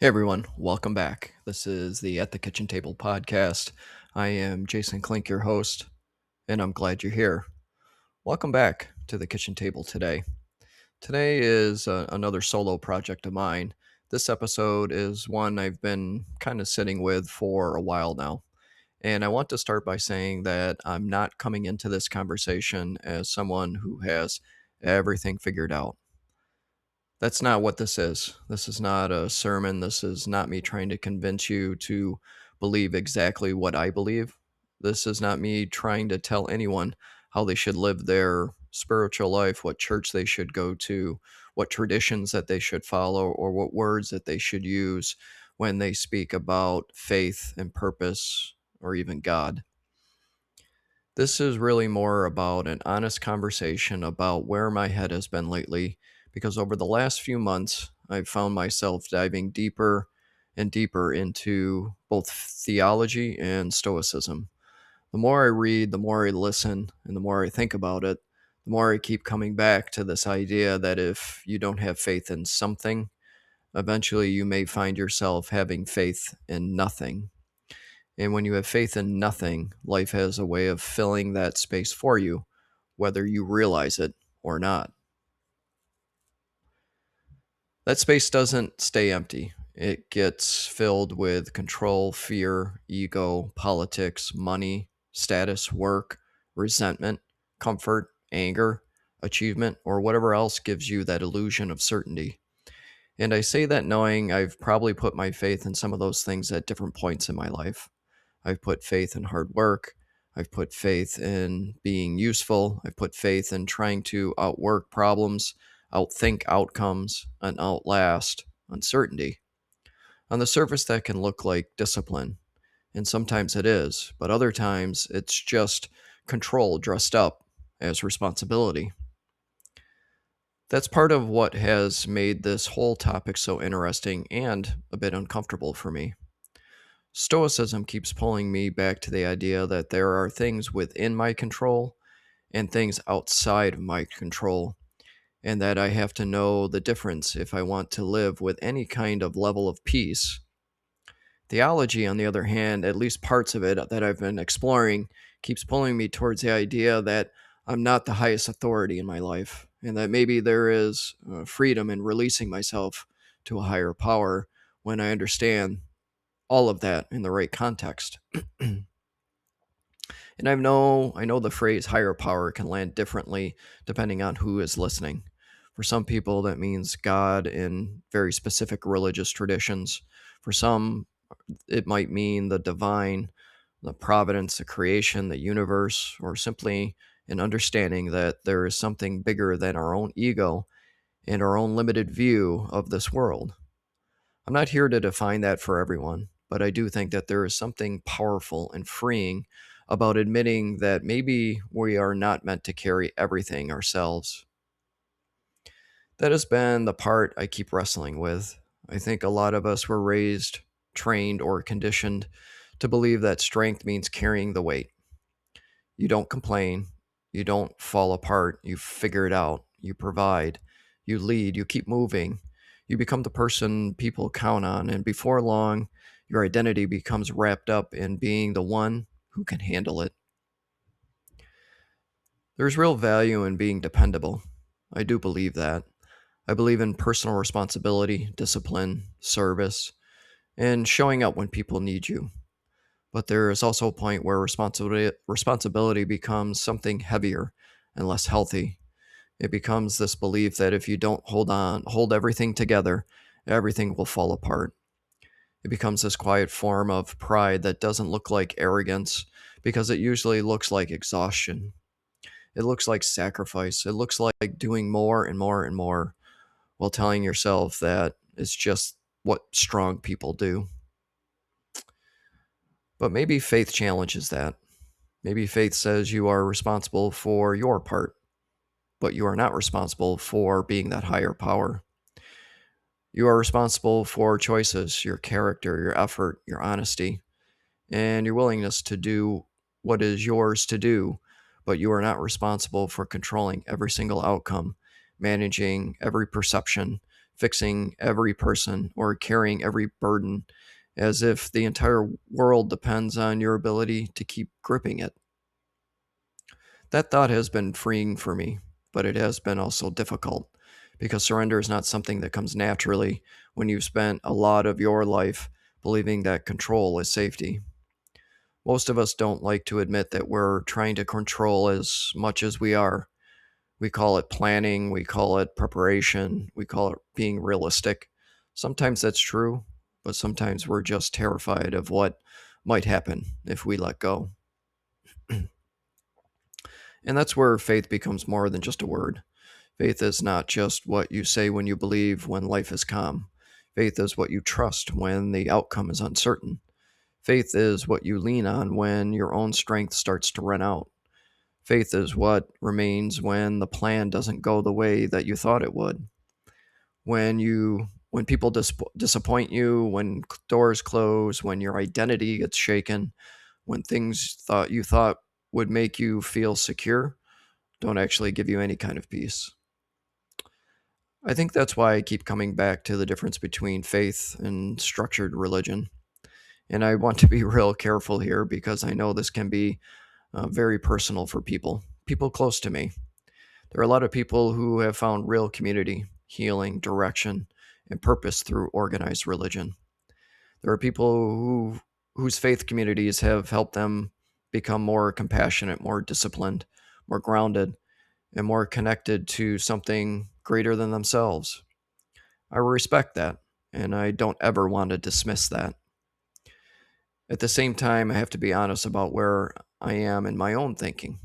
Hey everyone, welcome back. This is the At the Kitchen Table podcast. I am Jason Klink, your host, and I'm glad you're here. Welcome back to the kitchen table today. Today is another solo project of mine. This episode is one I've been kind of sitting with for a while now. And I want to start by saying that I'm not coming into this conversation as someone who has everything figured out. That's not what this is. This is not a sermon. This is not me trying to convince you to believe exactly what I believe. This is not me trying to tell anyone how they should live their spiritual life, what church they should go to, what traditions that they should follow, or what words that they should use when they speak about faith and purpose or even God. This is really more about an honest conversation about where my head has been lately, because over the last few months, I've found myself diving deeper and deeper into both theology and Stoicism. The more I read, the more I listen, and the more I think about it, the more I keep coming back to this idea that if you don't have faith in something, eventually you may find yourself having faith in nothing. And when you have faith in nothing, life has a way of filling that space for you, whether you realize it or not. That space doesn't stay empty. It gets filled with control, fear, ego, politics, money, status, work, resentment, comfort, anger, achievement, or whatever else gives you that illusion of certainty. And I say that knowing I've probably put my faith in some of those things at different points in my life. I've put faith in hard work. I've put faith in being useful. I've put faith in trying to outwork problems, outthink outcomes, and outlast uncertainty. On the surface, that can look like discipline, and sometimes it is, but other times it's just control dressed up as responsibility. That's part of what has made this whole topic so interesting and a bit uncomfortable for me. Stoicism keeps pulling me back to the idea that there are things within my control and things outside of my control, and that I have to know the difference if I want to live with any kind of level of peace. Theology, on the other hand, at least parts of it that I've been exploring, keeps pulling me towards the idea that I'm not the highest authority in my life, and that maybe there is freedom in releasing myself to a higher power when I understand all of that in the right context. And I know the phrase higher power can land differently depending on who is listening. For some people, that means God in very specific religious traditions. For some, it might mean the divine, the providence, the creation, the universe, or simply an understanding that there is something bigger than our own ego and our own limited view of this world. I'm not here to define that for everyone, but I do think that there is something powerful and freeing about admitting that maybe we are not meant to carry everything ourselves. That has been the part I keep wrestling with. I think a lot of us were raised, trained, or conditioned to believe that strength means carrying the weight. You don't complain, you don't fall apart, you figure it out, you provide, you lead, you keep moving. You become the person people count on, and before long, your identity becomes wrapped up in being the one who can handle it. There's real value in being dependable. I do believe that. I believe in personal responsibility, discipline, service, and showing up when people need you. But there is also a point where responsibility becomes something heavier and less healthy. It becomes this belief that if you don't hold everything together, everything will fall apart. It becomes this quiet form of pride that doesn't look like arrogance because it usually looks like exhaustion. It looks like sacrifice. It looks like doing more and more and more while telling yourself that it's just what strong people do. But maybe faith challenges that. Maybe faith says you are responsible for your part, but you are not responsible for being that higher power. You are responsible for choices, your character, your effort, your honesty, and your willingness to do what is yours to do, but you are not responsible for controlling every single outcome, managing every perception, fixing every person or carrying every burden as if the entire world depends on your ability to keep gripping it. That thought has been freeing for me, but it has been also difficult because surrender is not something that comes naturally when you've spent a lot of your life believing that control is safety. Most of us don't like to admit that we're trying to control as much as we are. We call it planning, we call it preparation, we call it being realistic. Sometimes that's true, but sometimes we're just terrified of what might happen if we let go. And that's where faith becomes more than just a word. Faith is not just what you say when you believe when life is calm. Faith is what you trust when the outcome is uncertain. Faith is what you lean on when your own strength starts to run out. Faith is what remains when the plan doesn't go the way that you thought it would. When people disappoint you, when doors close, when your identity gets shaken, when things you thought would make you feel secure don't actually give you any kind of peace. I think that's why I keep coming back to the difference between faith and structured religion. And I want to be real careful here because I know this can be very personal for people close to me. There are a lot of people who have found real community, healing, direction, and purpose through organized religion. There are people whose faith communities have helped them become more compassionate, more disciplined, more grounded, and more connected to something greater than themselves. I respect that, and I don't ever want to dismiss that. At the same time, I have to be honest about where I am in my own thinking.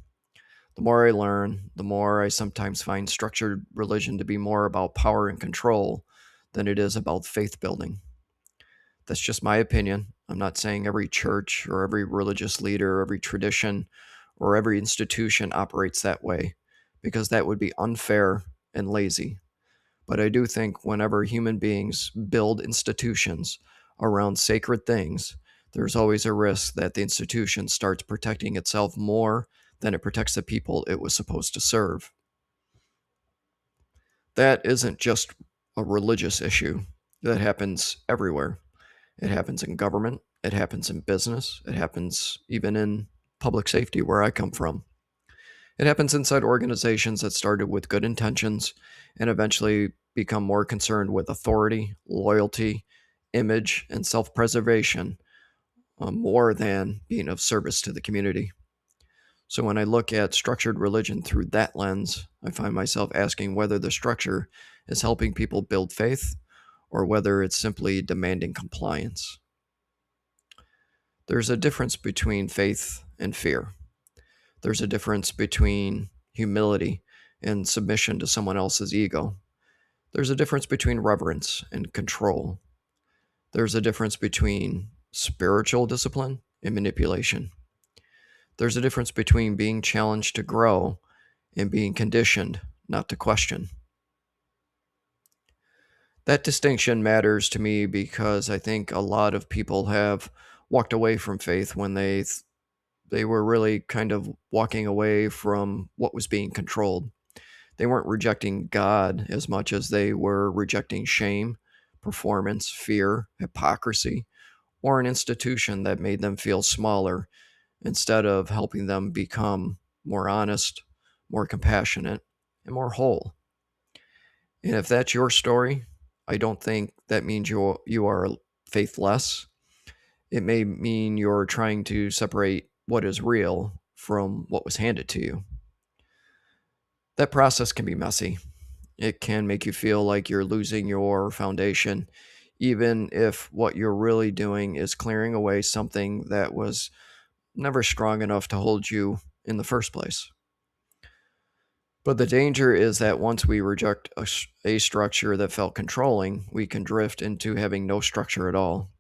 The more I learn, the more I sometimes find structured religion to be more about power and control than it is about faith building. That's just my opinion. I'm not saying every church or every religious leader, every tradition, or every institution operates that way, because that would be unfair and lazy. But I do think whenever human beings build institutions around sacred things, there's always a risk that the institution starts protecting itself more than it protects the people it was supposed to serve. That isn't just a religious issue. That happens everywhere. It happens in government, it happens in business, it happens even in public safety, where I come from. It happens inside organizations that started with good intentions and eventually become more concerned with authority, loyalty, image, and self preservation more than being of service to the community. So when I look at structured religion through that lens, I find myself asking whether the structure is helping people build faith or whether it's simply demanding compliance. There's a difference between faith and fear. There's a difference between humility and submission to someone else's ego. There's a difference between reverence and control. There's a difference between spiritual discipline and manipulation. There's a difference between being challenged to grow and being conditioned not to question. That distinction matters to me because I think a lot of people have walked away from faith when they were really kind of walking away from what was being controlled. They weren't rejecting God as much as they were rejecting shame, performance, fear, hypocrisy, or an institution that made them feel smaller instead of helping them become more honest, more compassionate, and more whole. And if that's your story, I don't think that means you are faithless. It may mean you're trying to separate what is real from what was handed to you. That process can be messy. It can make you feel like you're losing your foundation, even if what you're really doing is clearing away something that was never strong enough to hold you in the first place. But the danger is that once we reject a structure that felt controlling, we can drift into having no structure at all.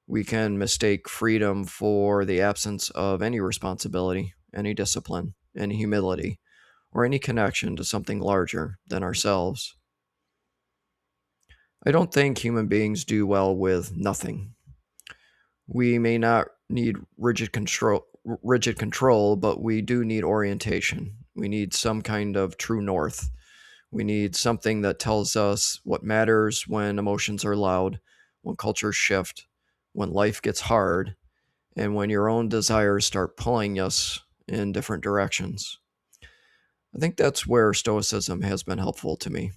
We can mistake freedom for the absence of any responsibility, any discipline, any humility, or any connection to something larger than ourselves. I don't think human beings do well with nothing. We may not need rigid control, but we do need orientation. We need some kind of true north. We need something that tells us what matters when emotions are loud, when cultures shift, when life gets hard, and when your own desires start pulling us in different directions. I think that's where Stoicism has been helpful to me.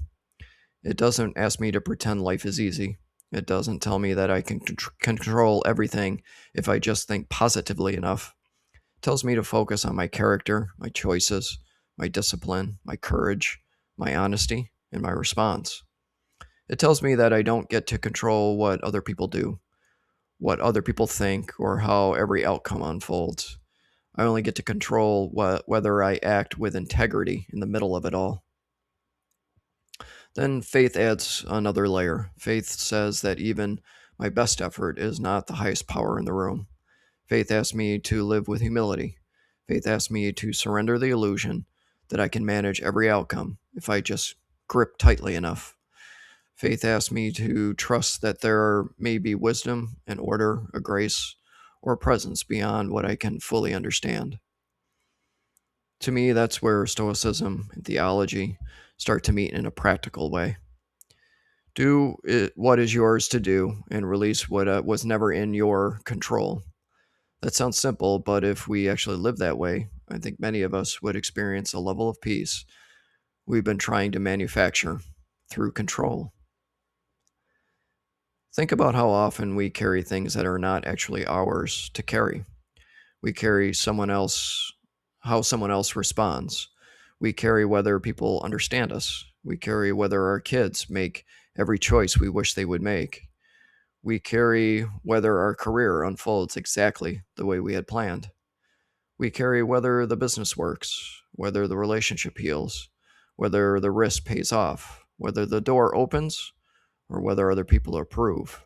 It doesn't ask me to pretend life is easy. It doesn't tell me that I can control everything if I just think positively enough. It tells me to focus on my character, my choices, my discipline, my courage, my honesty, and my response. It tells me that I don't get to control what other people do, what other people think, or how every outcome unfolds. I only get to control whether I act with integrity in the middle of it all. Then faith adds another layer. Faith says that even my best effort is not the highest power in the room. Faith asks me to live with humility. Faith asks me to surrender the illusion that I can manage every outcome if I just grip tightly enough. Faith asks me to trust that there may be wisdom, an order, a grace, or a presence beyond what I can fully understand. To me, that's where Stoicism and theology start to meet in a practical way. Do what is yours to do and release what was never in your control. That sounds simple, but if we actually live that way, I think many of us would experience a level of peace we've been trying to manufacture through control. Think about how often we carry things that are not actually ours to carry. We carry how someone else responds. We carry whether people understand us. We carry whether our kids make every choice we wish they would make. We carry whether our career unfolds exactly the way we had planned. We carry whether the business works, whether the relationship heals, whether the risk pays off, whether the door opens, or whether other people approve.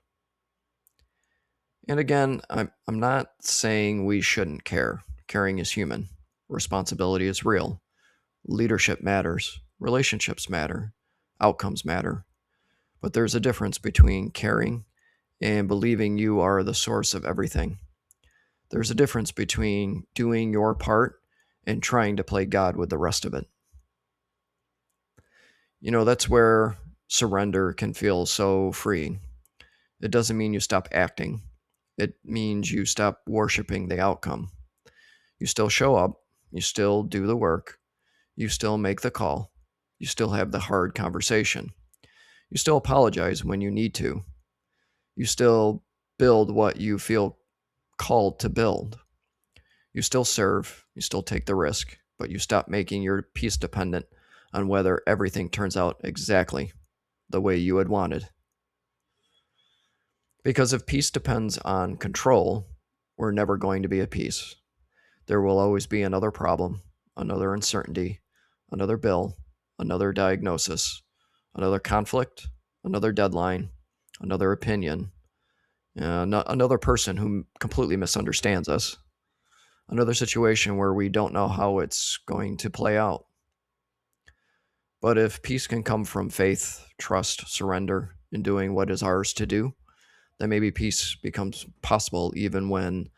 And again, I'm not saying we shouldn't care. Caring is human. Responsibility is real. Leadership matters. Relationships matter. Outcomes matter. But there's a difference between caring and believing you are the source of everything. There's a difference between doing your part and trying to play God with the rest of it. That's where surrender can feel so freeing. It doesn't mean you stop acting, it means you stop worshiping the outcome. You still show up, you still do the work, you still make the call, you still have the hard conversation, you still apologize when you need to, you still build what you feel called to build. You still serve, you still take the risk, but you stop making your peace dependent on whether everything turns out exactly the way you had wanted. Because if peace depends on control, we're never going to be at peace. There will always be another problem, another uncertainty, another bill, another diagnosis, another conflict, another deadline, another opinion, another person who completely misunderstands us, another situation where we don't know how it's going to play out. But if peace can come from faith, trust, surrender, and doing what is ours to do, then maybe peace becomes possible even when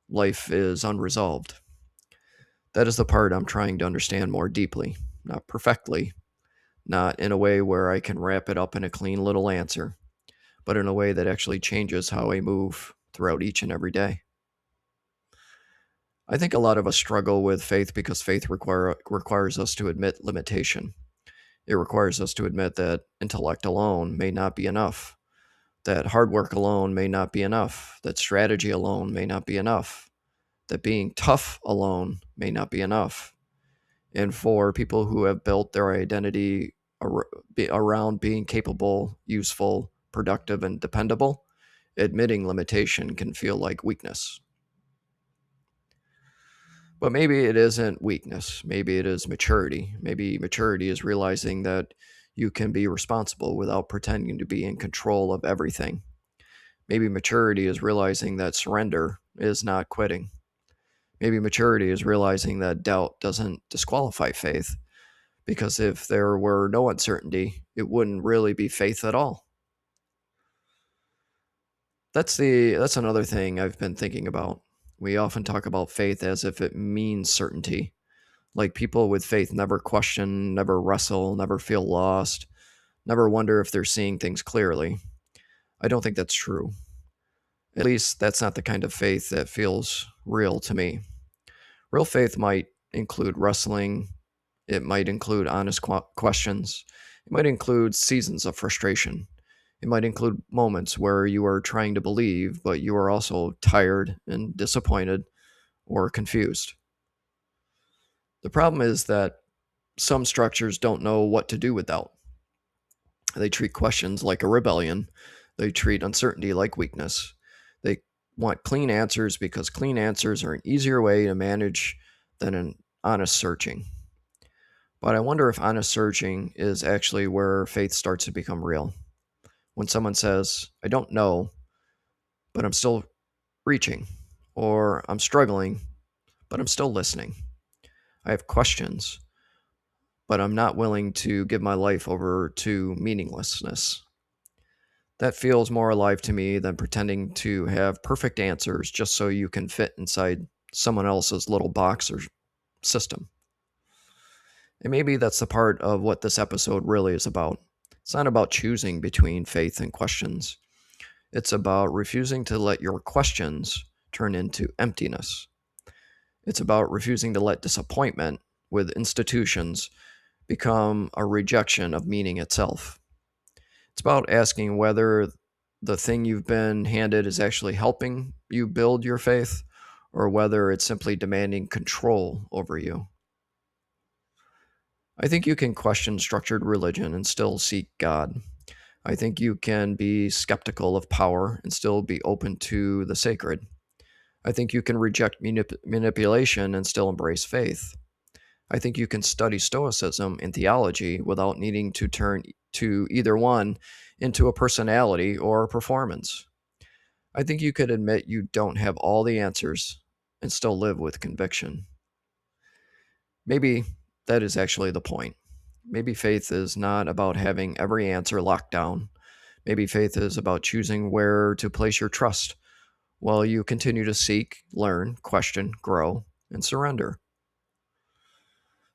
life is unresolved. That is the part I'm trying to understand more deeply, not perfectly, not in a way where I can wrap it up in a clean little answer, but in a way that actually changes how I move throughout each and every day. I think a lot of us struggle with faith because faith requires us to admit limitation. It requires us to admit that intellect alone may not be enough, that hard work alone may not be enough, that strategy alone may not be enough, that being tough alone may not be enough. And for people who have built their identity around being capable, useful, productive, and dependable, admitting limitation can feel like weakness. But maybe it isn't weakness. Maybe it is maturity. Maybe maturity is realizing that you can be responsible without pretending to be in control of everything. Maybe maturity is realizing that surrender is not quitting. Maybe maturity is realizing that doubt doesn't disqualify faith, because if there were no uncertainty, it wouldn't really be faith at all. That's another thing I've been thinking about. We often talk about faith as if it means certainty, Like people with faith never question, never wrestle, never feel lost, never wonder if they're seeing things clearly. I don't think that's true. At least that's not the kind of faith that feels real to me. Real faith might include wrestling, it might include honest questions, it might include seasons of frustration. It might include moments where you are trying to believe, but you are also tired and disappointed or confused. The problem is that some structures don't know what to do with doubt. They treat questions like a rebellion. They treat uncertainty like weakness. They want clean answers because clean answers are an easier way to manage than an honest searching. But I wonder if honest searching is actually where faith starts to become real. When someone says, I don't know, but I'm still reaching, or I'm struggling, but I'm still listening. I have questions, but I'm not willing to give my life over to meaninglessness. That feels more alive to me than pretending to have perfect answers just so you can fit inside someone else's little box or system. And maybe that's the part of what this episode really is about. It's not about choosing between faith and questions. It's about refusing to let your questions turn into emptiness. It's about refusing to let disappointment with institutions become a rejection of meaning itself. It's about asking whether the thing you've been handed is actually helping you build your faith or whether it's simply demanding control over you. I think you can question structured religion and still seek God. I think you can be skeptical of power and still be open to the sacred. I think you can reject manipulation and still embrace faith. I think you can study Stoicism and theology without needing to turn to either one into a personality or a performance. I think you could admit you don't have all the answers and still live with conviction. Maybe that is actually the point. Maybe faith is not about having every answer locked down. Maybe faith is about choosing where to place your trust while you continue to seek, learn, question, grow, and surrender.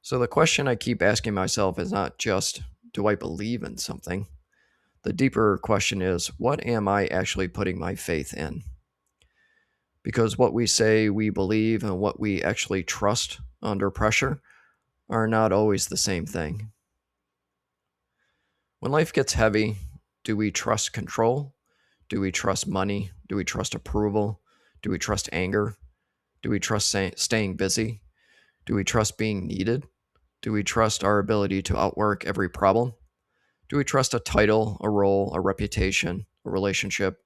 So the question I keep asking myself is not just, do I believe in something? The deeper question is, what am I actually putting my faith in? Because what we say we believe and what we actually trust under pressure are not always the same thing. When life gets heavy, do we trust control? Do we trust money? Do we trust approval? Do we trust anger? Do we trust staying busy? Do we trust being needed? Do we trust our ability to outwork every problem? Do we trust a title, a role, a reputation, a relationship,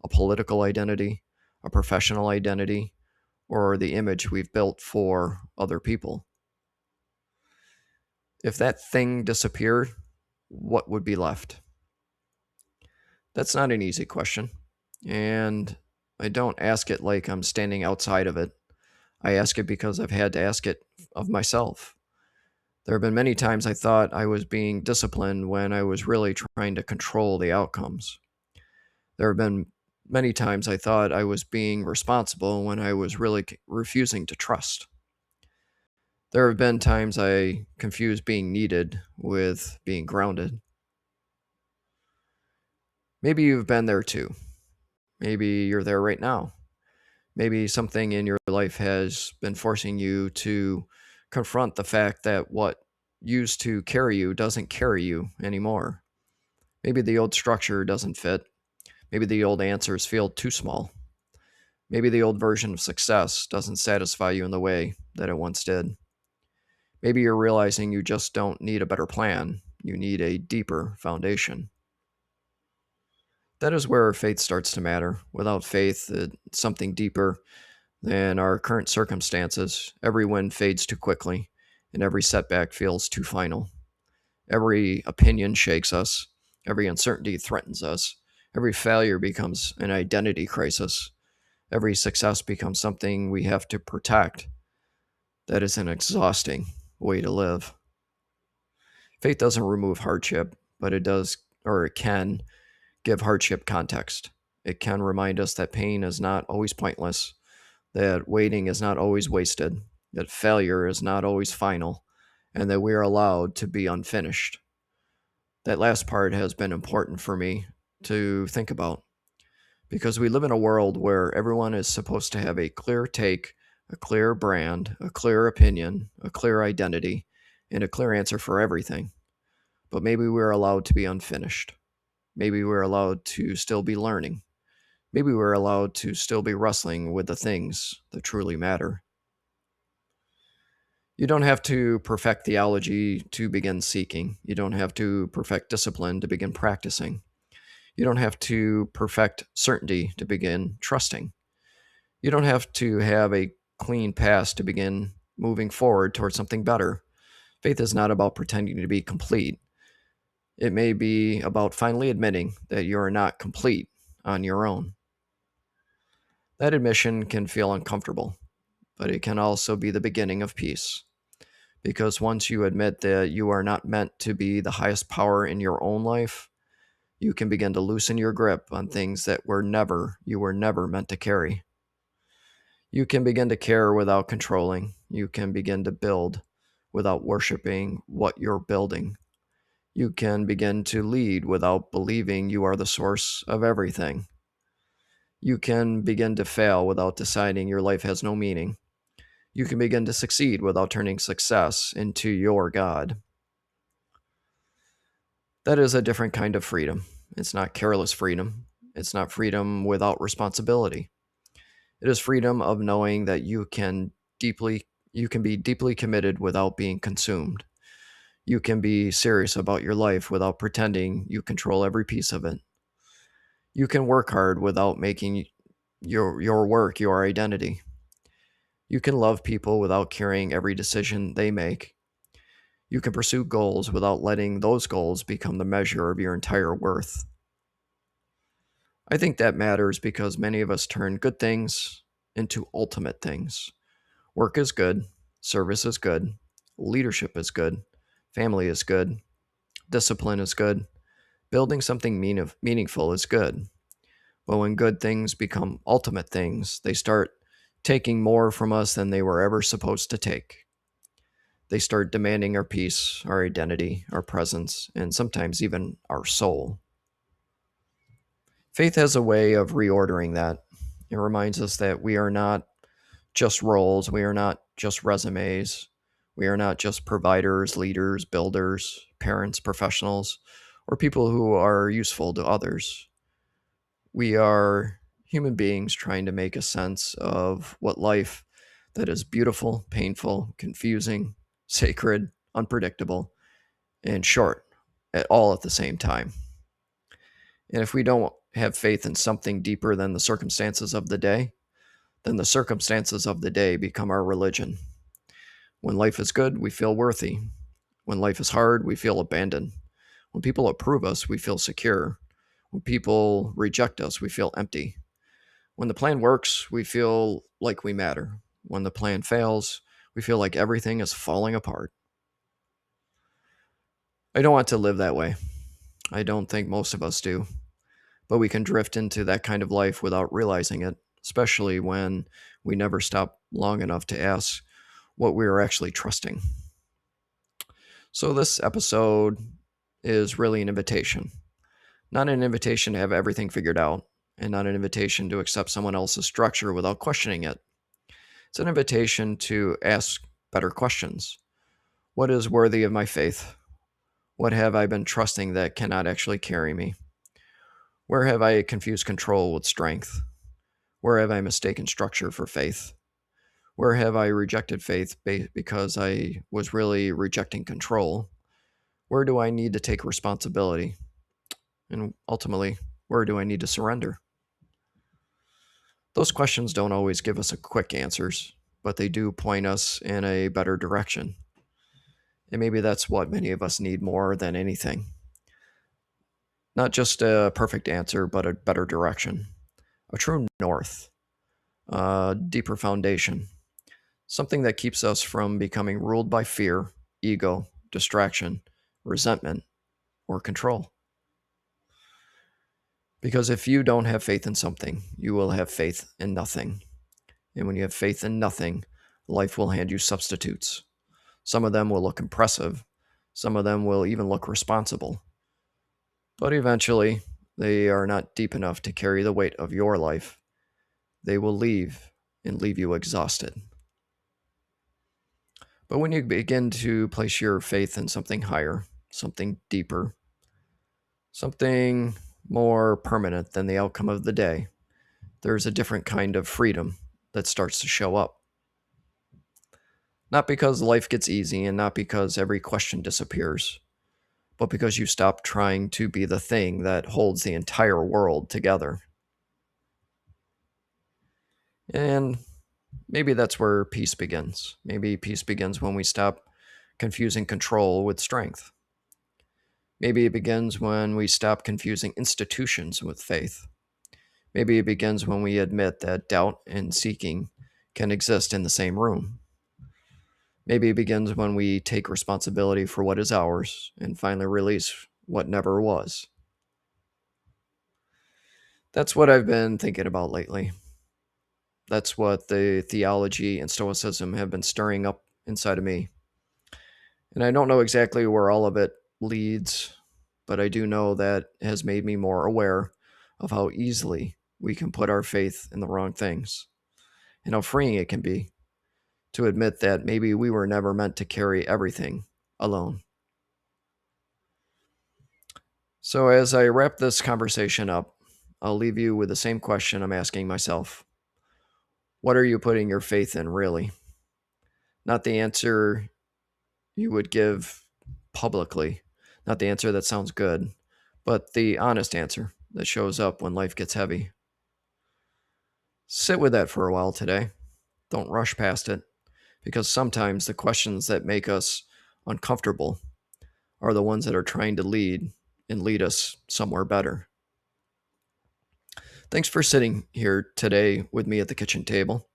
a political identity, a professional identity, or the image we've built for other people? If that thing disappeared, what would be left? That's not an easy question, and I don't ask it like I'm standing outside of it. I ask it because I've had to ask it of myself. There have been many times I thought I was being disciplined when I was really trying to control the outcomes. There have been many times I thought I was being responsible when I was really refusing to trust. There have been times I confused being needed with being grounded. Maybe you've been there too. Maybe you're there right now. Maybe something in your life has been forcing you to confront the fact that what used to carry you doesn't carry you anymore. Maybe the old structure doesn't fit. Maybe the old answers feel too small. Maybe the old version of success doesn't satisfy you in the way that it once did. Maybe you're realizing you just don't need a better plan. You need a deeper foundation. That is where faith starts to matter. Without faith, it's something deeper than our current circumstances. Every win fades too quickly, and every setback feels too final. Every opinion shakes us. Every uncertainty threatens us. Every failure becomes an identity crisis. Every success becomes something we have to protect. That is an exhausting way to live. Faith doesn't remove hardship, but it does, or it can, give hardship context. It can remind us that pain is not always pointless, that waiting is not always wasted, that failure is not always final, and that we are allowed to be unfinished. That last part has been important for me to think about because we live in a world where everyone is supposed to have a clear take, a clear brand, a clear opinion, a clear identity, and a clear answer for everything. But maybe we're allowed to be unfinished. Maybe we're allowed to still be learning. Maybe we're allowed to still be wrestling with the things that truly matter. You don't have to perfect theology to begin seeking. You don't have to perfect discipline to begin practicing. You don't have to perfect certainty to begin trusting. You don't have to have a clean past to begin moving forward towards something better. Faith is not about pretending to be complete. It may be about finally admitting that you are not complete on your own. That admission can feel uncomfortable, but it can also be the beginning of peace. Because once you admit that you are not meant to be the highest power in your own life, you can begin to loosen your grip on things that you were never meant to carry. You can begin to care without controlling. You can begin to build without worshiping what you're building. You can begin to lead without believing you are the source of everything. You can begin to fail without deciding your life has no meaning. You can begin to succeed without turning success into your God. That is a different kind of freedom. It's not careless freedom. It's not freedom without responsibility. It is freedom of knowing that you can be deeply committed without being consumed. You can be serious about your life without pretending you control every piece of it. You can work hard without making your work your identity. You can love people without carrying every decision they make. You can pursue goals without letting those goals become the measure of your entire worth. I think that matters because many of us turn good things into ultimate things. Work is good, service is good, leadership is good, family is good, discipline is good, building something meaningful is good. But when good things become ultimate things, they start taking more from us than they were ever supposed to take. They start demanding our peace, our identity, our presence, and sometimes even our soul. Faith has a way of reordering that. It reminds us that we are not just roles, we are not just resumes, we are not just providers, leaders, builders, parents, professionals, or people who are useful to others. We are human beings trying to make a sense of what life that is beautiful, painful, confusing, sacred, unpredictable, and short all at the same time. And if we don't have faith in something deeper than the circumstances of the day, then the circumstances of the day become our religion. When life is good, we feel worthy. When life is hard, we feel abandoned. When people approve us, we feel secure. When people reject us, we feel empty. When the plan works, we feel like we matter. When the plan fails, we feel like everything is falling apart. I don't want to live that way. I don't think most of us do. But we can drift into that kind of life without realizing it, especially when we never stop long enough to ask what we are actually trusting. So, this episode is really an invitation. Not an invitation to have everything figured out, and not an invitation to accept someone else's structure without questioning it. It's an invitation to ask better questions. What is worthy of my faith? What have I been trusting that cannot actually carry me? Where have I confused control with strength? Where have I mistaken structure for faith? Where have I rejected faith because I was really rejecting control? Where do I need to take responsibility? And ultimately, where do I need to surrender? Those questions don't always give us quick answers, but they do point us in a better direction. And maybe that's what many of us need more than anything. Not just a perfect answer, but a better direction, a true north, a deeper foundation, something that keeps us from becoming ruled by fear, ego, distraction, resentment, or control. Because if you don't have faith in something, you will have faith in nothing. And when you have faith in nothing, life will hand you substitutes. Some of them will look impressive. Some of them will even look responsible. But eventually, they are not deep enough to carry the weight of your life. They will leave and leave you exhausted. But when you begin to place your faith in something higher, something deeper, something more permanent than the outcome of the day, there's a different kind of freedom that starts to show up. Not because life gets easy and not because every question disappears, but because you stop trying to be the thing that holds the entire world together. And maybe that's where peace begins. Maybe peace begins when we stop confusing control with strength. Maybe it begins when we stop confusing institutions with faith. Maybe it begins when we admit that doubt and seeking can exist in the same room. Maybe it begins when we take responsibility for what is ours and finally release what never was. That's what I've been thinking about lately. That's what the theology and Stoicism have been stirring up inside of me. And I don't know exactly where all of it leads, but I do know that it has made me more aware of how easily we can put our faith in the wrong things and how freeing it can be to admit that maybe we were never meant to carry everything alone. So, as I wrap this conversation up, I'll leave you with the same question I'm asking myself. What are you putting your faith in, really? Not the answer you would give publicly, not the answer that sounds good, but the honest answer that shows up when life gets heavy. Sit with that for a while today. Don't rush past it, because sometimes the questions that make us uncomfortable are the ones that are trying to lead us somewhere better. Thanks for sitting here today with me at the kitchen table.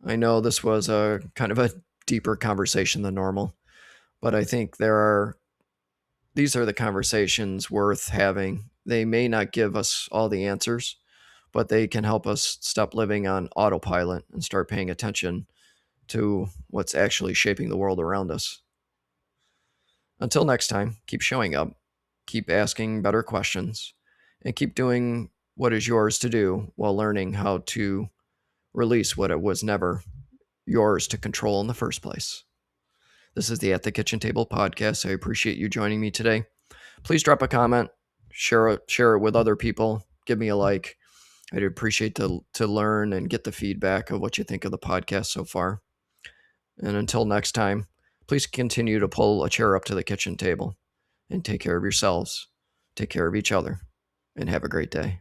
I know this was a kind of a deeper conversation than normal, but I think these are the conversations worth having. They may not give us all the answers, but they can help us stop living on autopilot and start paying attention to what's actually shaping the world around us. Until next time, keep showing up, keep asking better questions, and keep doing what is yours to do while learning how to release what it was never yours to control in the first place. This is the At the Kitchen Table podcast. I appreciate you joining me today. Please drop a comment, share it with other people, give me a like. I'd appreciate to learn and get the feedback of what you think of the podcast so far. And until next time, please continue to pull a chair up to the kitchen table and take care of yourselves, take care of each other, and have a great day.